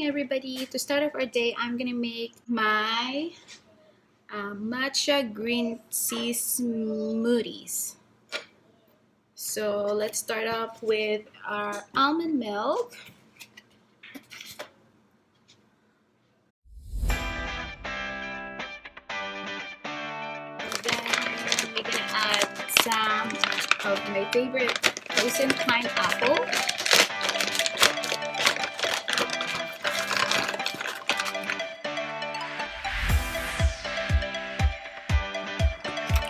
everybody. To start off our day, I'm gonna make my matcha green tea smoothies. So let's start off with our almond milk. Then we're gonna add some of my favorite frozen pineapple.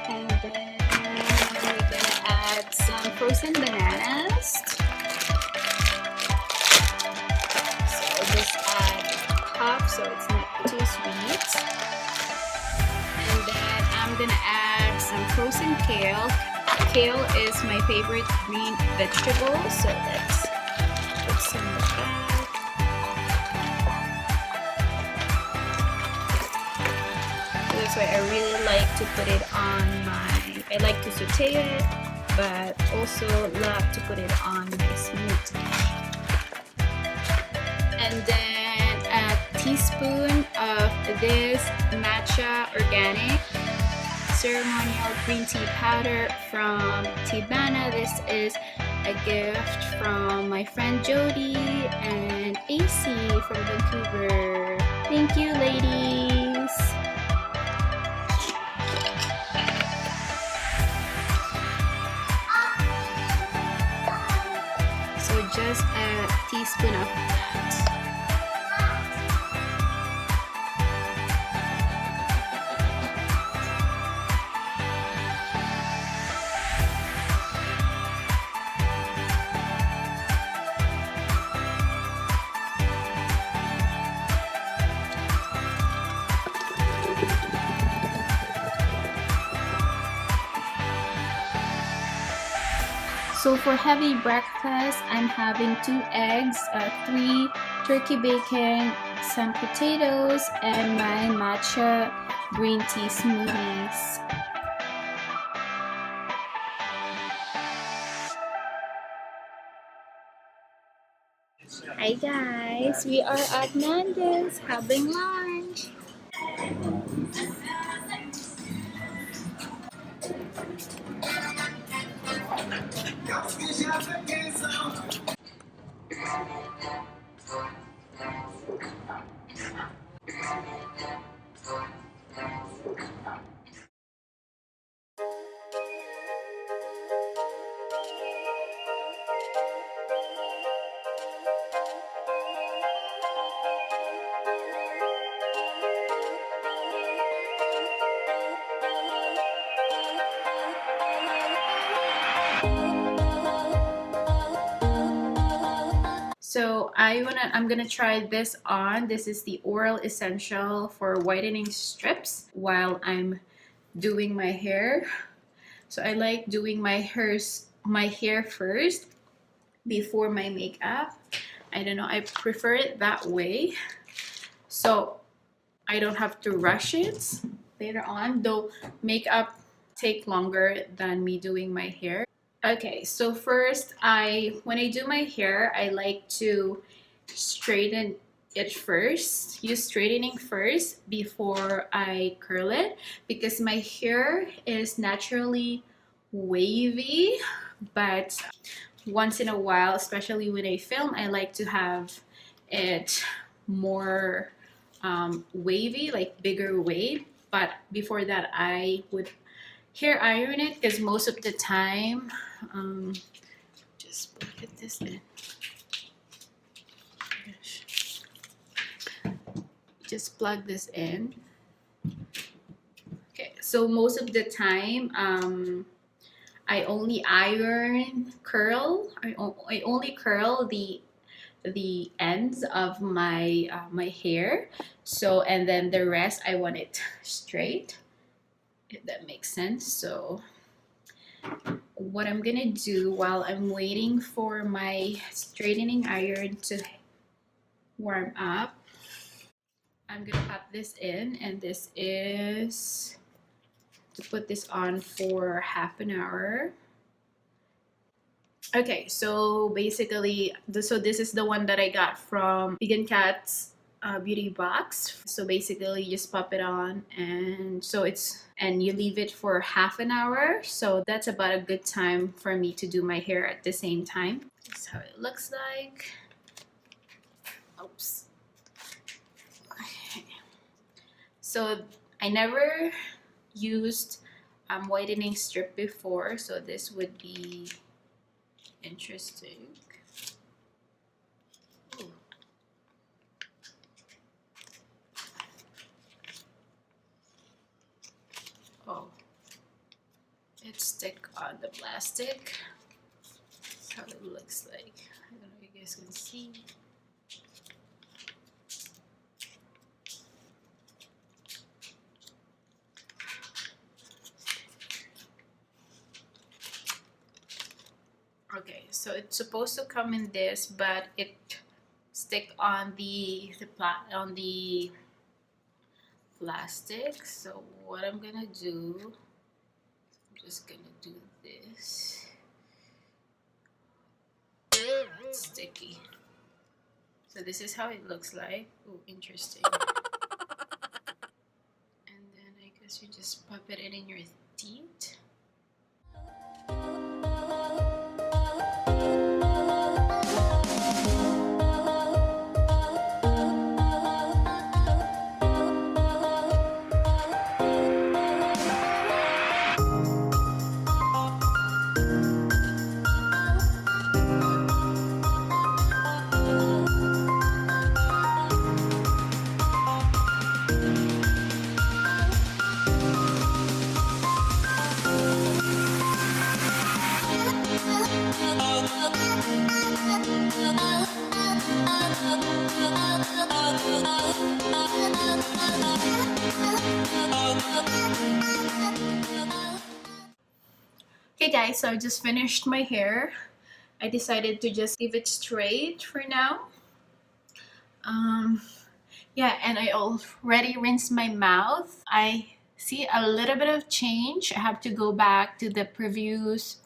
And then we're gonna add some frozen bananas. So just add half so it's not too sweet. And then I'm gonna add some frozen kale. Kale is my favorite green vegetable, so let's put some of that. So that's why I really like to put it on I like to saute it, but also love to put it on my smoothie. And then a teaspoon of this Matcha organic ceremonial green tea powder from Tibana. This is a gift from my friend Jody and AC from Vancouver. Thank you, ladies. So just a teaspoon of that. So for heavy breakfast, I'm having 2 eggs, 3 turkey bacon, some potatoes, and my matcha green tea smoothies. Hi guys, we are at Nando's having lunch. So I'm gonna try this on. This is the Oral Essential for whitening strips while I'm doing my hair. So I like doing my hair first before my makeup. I don't know, I prefer it that way. So I don't have to rush it later on, though makeup take longer than me doing my hair. Okay, so first when I do my hair, I like to straighten it first, use straightening first before I curl it, because my hair is naturally wavy, but once in a while, especially when I film, I like to have it more wavy, like bigger wave. But before that, I would hair iron it, because most of the time just put this in. Just plug this in. Okay, so most of the time I only curl the ends of my my hair. So, and then the rest I want it straight, if that makes sense. So what I'm gonna do while I'm waiting for my straightening iron to warm up, I'm gonna pop this in, and this is to put this on for half an hour. Okay, so basically, so this is the one that I got from Vegan Cat's beauty box. So basically, you just pop it on, and so and you leave it for half an hour. So that's about a good time for me to do my hair at the same time. This is how it looks like. Oops. Okay. So I never used whitening strip before, so this would be interesting. Ooh. Oh, it stick on the plastic. That's how it looks like. I don't know if you guys can see. Okay, so it's supposed to come in this, but it stick on the plastic. So what I'm gonna do, I'm just gonna do this. It's sticky. So this is how it looks like. Oh, interesting. And then I guess you just pop it in your teeth. Okay guys, so I just finished my hair. I decided to just leave it straight for now. Yeah, and I already rinsed my mouth. I see a little bit of change. I have to go back to the previous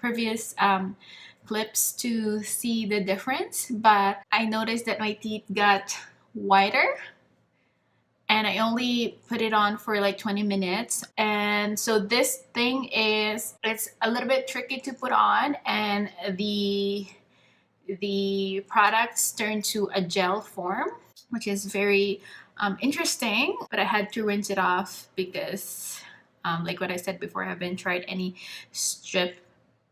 clips to see the difference, but I noticed that my teeth got whiter, and I only put it on for like 20 minutes. And so this thing it's a little bit tricky to put on, and the products turn to a gel form, which is very interesting, but I had to rinse it off because like what I said before, I haven't tried any strip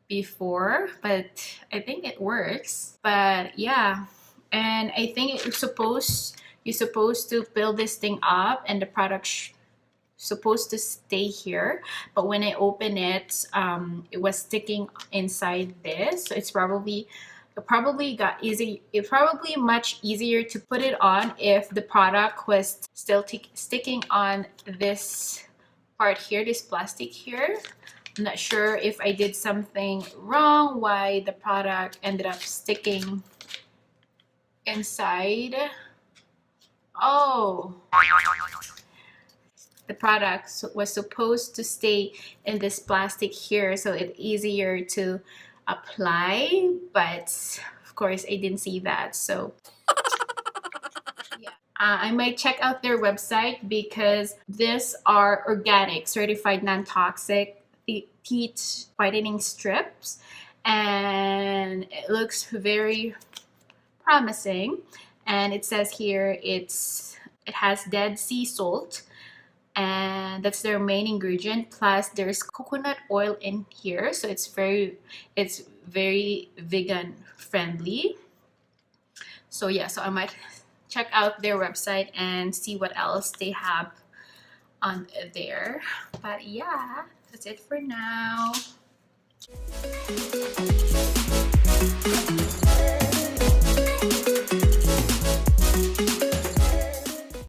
before, but I think it works. But yeah, and I think you're supposed to fill this thing up, and the product supposed to stay here, but when I open it, it was sticking inside this, so it probably got easy. It probably much easier to put it on if the product was still sticking on this part here, this plastic here. I'm not sure if I did something wrong, why the product ended up sticking inside. Oh, the product was supposed to stay in this plastic here, so it's easier to apply, but of course I didn't see that. So yeah, I might check out their website because these are organic, certified non-toxic teeth whitening strips, and it looks very promising. And it says here it has Dead Sea salt, and that's their main ingredient, plus there's coconut oil in here, so it's very vegan friendly. So yeah, so I might check out their website and see what else they have on there. But yeah, that's it for now.